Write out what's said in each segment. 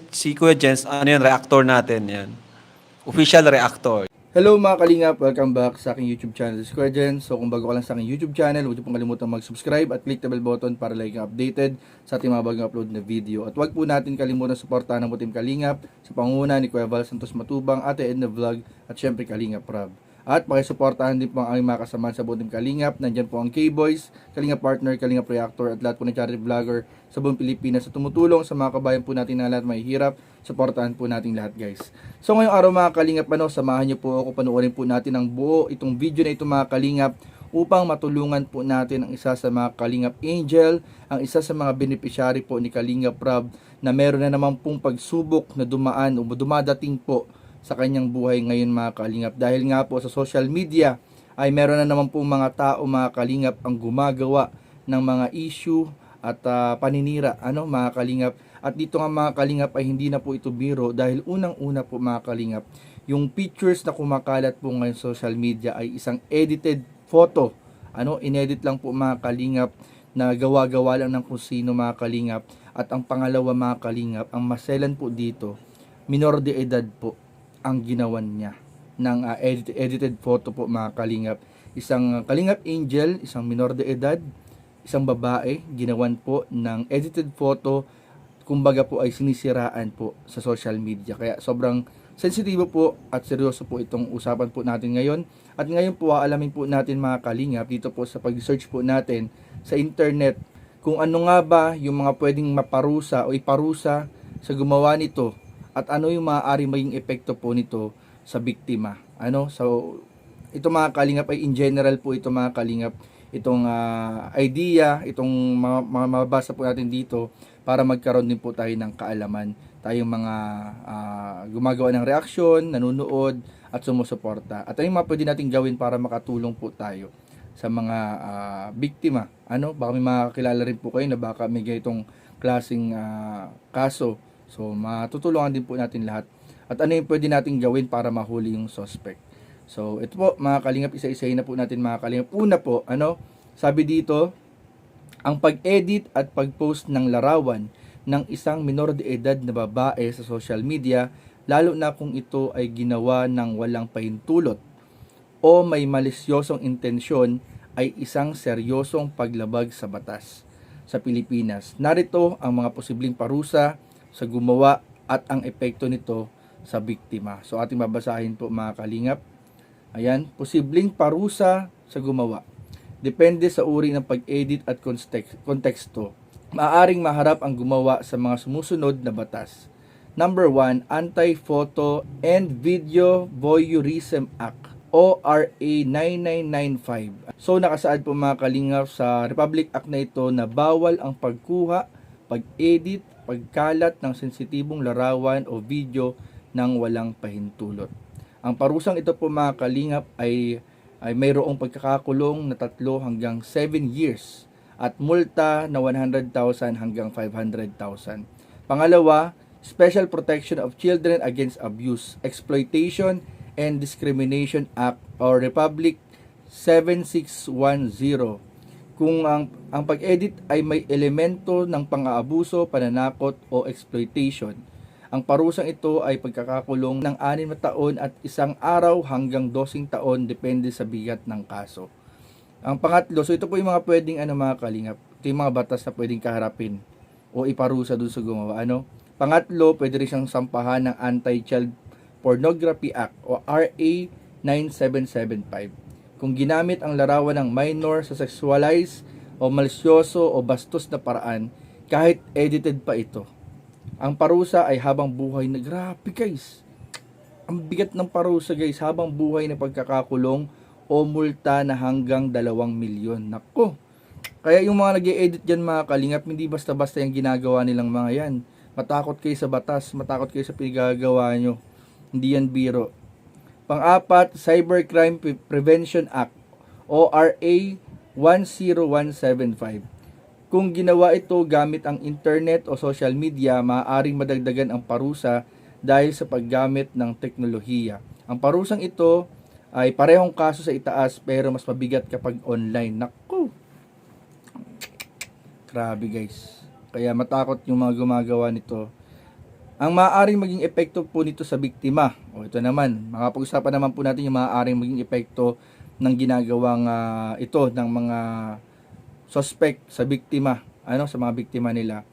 si Kuya Jens, ano yun, reactor natin yan. Official reactor. Hello mga kalingap, welcome back sa aking YouTube channel, this is Kuya Jen. So kung bago ka lang sa aking YouTube channel, huwag niyo pong kalimutan mag-subscribe at click the bell button para lagi kang updated sa ating mga bagong upload na video. At huwag po natin kalimutan suportahan ang Team Kalingap sa pangunguna ni Kuya Val Santos Matubang, Ate Edna Vlog at syempre Kalingap Rob. At pakisuportahan din po ang aming mga kasamahan sa Team Kalingap. Nandyan po ang K-Boys, Kalingap Partner, Kalingap Reactor at lahat po ng charity vlogger sa buong Pilipinas sa tumutulong sa mga kabayan po natin na lahat may hirap. Suportahan po natin lahat guys. So ngayong araw mga Kalingap, samahan niyo po ako, panoorin po natin ang buo itong video na ito mga Kalingap upang matulungan po natin ang isa sa mga Kalingap Angel, ang isa sa mga beneficiary po ni Kalingap Rob na meron na naman pong pagsubok na dumaan o dumadating po sa kanyang buhay ngayon mga Kalingap. Dahil nga po sa social media ay meron na naman pong mga tao mga Kalingap ang gumagawa ng mga issue at paninira mga Kalingap. At dito nga mga Kalingap ay hindi na po ito biro dahil unang-una po mga Kalingap, yung pictures na kumakalat po ngayon sa social media ay isang edited photo. Inedit lang po mga Kalingap na gawa-gawa lang ng kung sino mga Kalingap. At ang pangalawa mga Kalingap, ang maselan po dito, minor de edad po ang ginawan niya ng edited photo po mga Kalingap. Isang Kalingap Angel, isang minor de edad, isang babae, ginawan po ng edited photo, kumbaga po ay sinisiraan po sa social media. Kaya sobrang sensitibo po at seryoso po itong usapan po natin ngayon. At ngayon po aalamin po natin mga Kalingap dito po sa pag-search po natin sa internet kung ano nga ba yung mga pwedeng maparusa o iparusa sa gumawa nito at ano yung maaari maging epekto po nito sa biktima. So ito mga Kalingap ay in general po ito mga Kalingap, itong idea, itong mababasa po natin dito para magkaroon din po tayo ng kaalaman. Tayong mga gumagawa ng reaksyon, nanonood at sumusuporta. At ano yung mga pwede natin gawin para makatulong po tayo sa mga biktima. Baka may makakilala rin po kayo na baka may ganitong klaseng kaso. So matutulungan din po natin lahat. At ano yung pwede natin gawin para mahuli yung suspect. So ito po mga Kalingap, isa-isahin na po natin mga Kalingap. Una po, sabi dito, ang pag-edit at pag-post ng larawan ng isang minor de edad na babae sa social media, lalo na kung ito ay ginawa ng walang pahintulot o may malisyosong intensyon, ay isang seryosong paglabag sa batas sa Pilipinas. Narito ang mga posibleng parusa sa gumawa at ang epekto nito sa biktima. So ating babasahin po mga Kalingap. Ayan, posibleng parusa sa gumawa. Depende sa uri ng pag-edit at konteksto. Maaaring maharap ang gumawa sa mga sumusunod na batas. Number 1, Anti-Photo and Video Voyeurism Act o RA 9995. So nakasaad po mga Kalingap sa Republic Act na ito na bawal ang pagkuha, pag-edit, pagkalat ng sensitibong larawan o video ng walang pahintulot. Ang parusang ito po mga Kalingap ay mayroong pagkakakulong na 3 hanggang 7 years at multa na 100,000 hanggang 500,000. Pangalawa, Special Protection of Children Against Abuse, Exploitation and Discrimination Act or Republic 7610. Kung ang pag-edit ay may elemento ng pang-aabuso, pananakot o exploitation, ang parusang ito ay pagkakakulong ng 6 na taon at 1 araw hanggang 12 taon depende sa bigat ng kaso. Ang pangatlo, so ito po yung mga pwedeng mga Kalingap, ito yung mga batas na pwedeng kaharapin o iparusa doon sa gumawa. Pangatlo, pwede rin siyang sampahan ng Anti-Child Pornography Act o RA 9775. Kung ginamit ang larawan ng minor sa sexualized o malisyoso o bastos na paraan, kahit edited pa ito. Ang parusa ay habang buhay na, grabe guys, ang bigat ng parusa guys, habang buhay na pagkakakulong o multa na hanggang 2 milyon. Nako, kaya yung mga nag-e-edit dyan mga Kalingap, hindi basta-basta yung ginagawa nilang mga yan. Matakot kayo sa batas, matakot kayo sa pinagagawa nyo, hindi yan biro. Pang-apat, Cybercrime Prevention Act o RA 10175. Kung ginawa ito gamit ang internet o social media, maaaring madagdagan ang parusa dahil sa paggamit ng teknolohiya. Ang parusang ito ay parehong kaso sa itaas pero mas mabigat kapag online. Naku! Grabe guys. Kaya matakot yung mga gumagawa nito. Ang maaaring maging epekto po nito sa biktima. O ito naman, makapag-usapan naman po natin yung maaaring maging epekto ng ginagawang ito ng mga suspect sa biktima, sa mga biktima nila.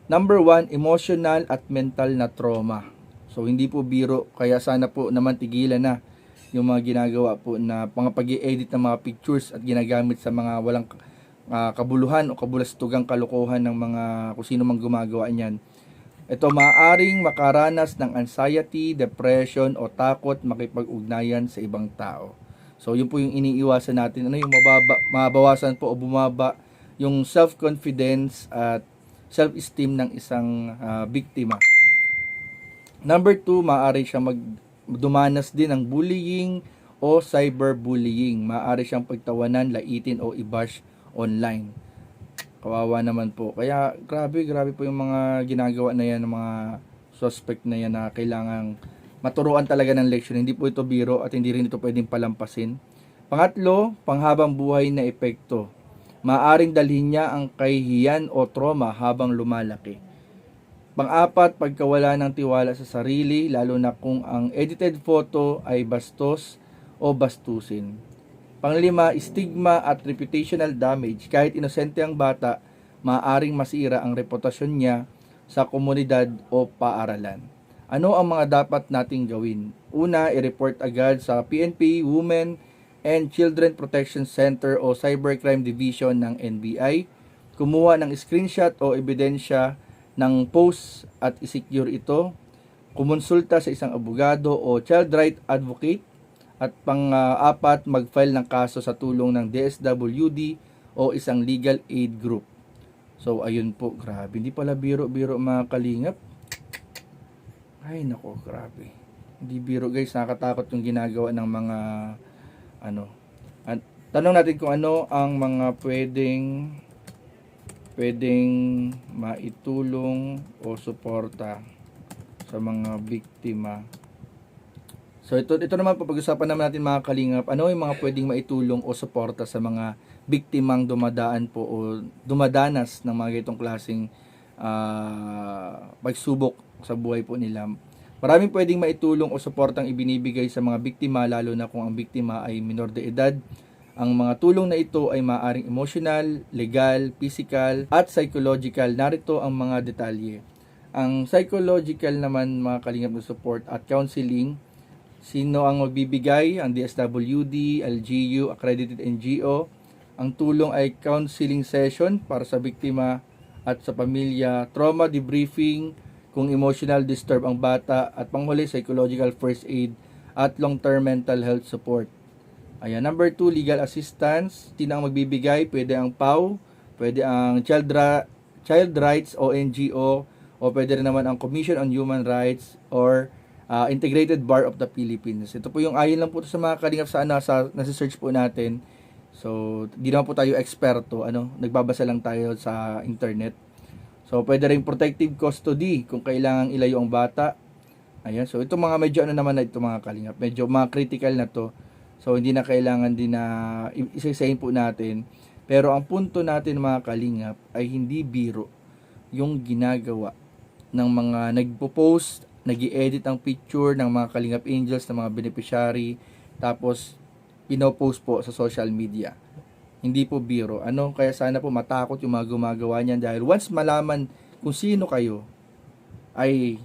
Number 1, emotional at mental na trauma. So hindi po biro, kaya sana po naman tigilan na yung mga ginagawa po na pag-i-edit ng mga pictures at ginagamit sa mga walang kabuluhan o kabulastugang kalokohan ng mga kung sino mang gumagawa niyan. Ito maaaring makaranas ng anxiety, depression o takot makipag-ugnayan sa ibang tao. So yun po yung iniiwasan natin, yung mabawasan po o bumaba yung self-confidence at self-esteem ng isang biktima. Number 2, maaari siyang dumanas din ng bullying o cyberbullying. Maaari siyang pagtawanan, laitin o i-bash online. Kawawa naman po. Kaya grabe po yung mga ginagawa na yan ng mga suspect na yan na kailangang maturuan talaga ng leksyon. Hindi po ito biro at hindi rin ito pwedeng palampasin. Pangatlo, panghabang buhay na epekto. Maaring dalhin niya ang kahihiyan o trauma habang lumalaki. Pang-apat, pagkawala ng tiwala sa sarili, lalo na kung ang edited photo ay bastos o bastusin. Panglima, stigma at reputational damage. Kahit inosente ang bata, maaaring masira ang reputasyon niya sa komunidad o paaralan. Ano ang mga dapat nating gawin? Una, i-report agad sa PNP, Women and Children Protection Center o Cybercrime Division ng NBI. Kumuha ng screenshot o ebidensya ng post at isecure ito. Kumonsulta sa isang abogado o child right advocate. At pang-apat, mag-file ng kaso sa tulong ng DSWD o isang legal aid group. So, ayun po, grabe. Hindi pala biro-biro mga kalingap. Ay, nako, grabe. Hindi biro guys, nakatakot yung ginagawa ng mga, tanong natin kung ano ang mga pwedeng maitulong o suporta sa mga biktima. So ito naman pag-usapan naman natin mga kalingap, ano yung mga pwedeng maitulong o suporta sa mga biktimang dumadaan po o dumadanas ng mga itong klaseng pagsubok sa buhay po nila. Maraming pwedeng maitulong o suportang ibinibigay sa mga biktima, lalo na kung ang biktima ay minor de edad. Ang mga tulong na ito ay maaaring emotional, legal, physical at psychological. Narito ang mga detalye. Ang psychological naman mga kalingap na support at counseling. Sino ang magbibigay? Ang DSWD, LGU, accredited NGO. Ang tulong ay counseling session para sa biktima at sa pamilya, trauma debriefing kung emotional disturb ang bata, at panghuli, psychological first aid at long-term mental health support. Ayan, number 2, legal assistance. Sino ang magbibigay? Pwede ang PAW, pwede ang Child Rights o NGO, o pwede rin naman ang Commission on Human Rights or Integrated Bar of the Philippines. Ito po yung ayon lang po sa mga kalingap sa nasa-search po natin. So, di naman po tayo eksperto, nagbabasa lang tayo sa internet. So, pwede rin protective custody kung kailangang ilayo ang bata. Ayan, so ito mga medyo naman na ito mga kalingap. Medyo mga critical na to. So, hindi na kailangan din na isa-isahin po natin. Pero ang punto natin mga kalingap ay hindi biro yung ginagawa ng mga nagpo-post, nag-i-edit ang picture ng mga Kalingap Angels, ng mga beneficiary, tapos pinopost po sa social media. Hindi po biro. Kaya sana po matakot yung mga gumagawa niyan, dahil once malaman kung sino kayo, ay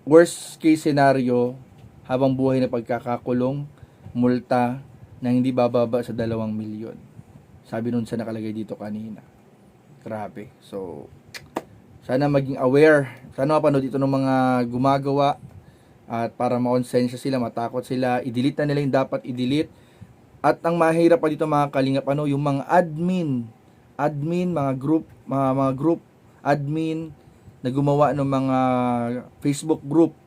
worst case scenario, habang buhay na pagkakakulong, multa na hindi bababa sa 2 milyon. Sabi nun sa nakalagay dito kanina. Grabe. So, sana maging aware. Sana mapanood ito ng mga gumagawa at para makonsensya sila, matakot sila, i-delete na nila yung dapat i-delete. At ang mahirap pa dito mga kalingap, yung mga admin, mga group admin na gumawa ng mga Facebook group.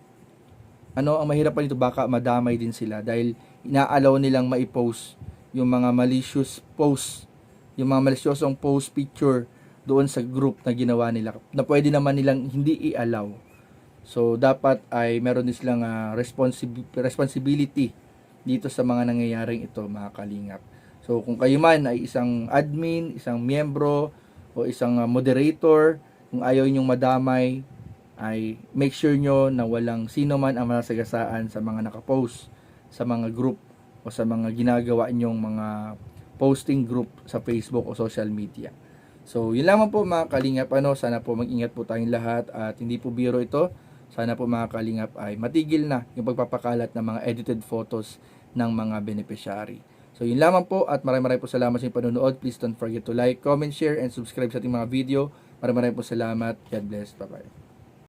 Ang mahirap pa dito, baka madamay din sila dahil inaalaw nilang maipost yung mga malicious post, yung mga malisyosong post picture doon sa group na ginawa nila, na pwede naman nilang hindi i-allow. So, dapat ay meron din silang responsibility dito sa mga nangyayaring ito, mga kalingap. So, kung kayo man ay isang admin, isang miyembro, o isang moderator, kung ayaw ninyong madamay, ay make sure nyo na walang sino man ang masasagasaan sa mga nakapost, sa mga group, o sa mga ginagawa nyong mga posting group sa Facebook o social media. So, yun lamang po mga kalingap. Sana po mag-ingat po tayong lahat at hindi po biro ito. Sana po mga kalingap ay matigil na yung pagpapakalat ng mga edited photos ng mga beneficiary. So, yun lamang po at maraming po salamat sa inyong panonood. Please don't forget to like, comment, share, and subscribe sa ating mga video. Maraming po salamat. God bless. Bye-bye.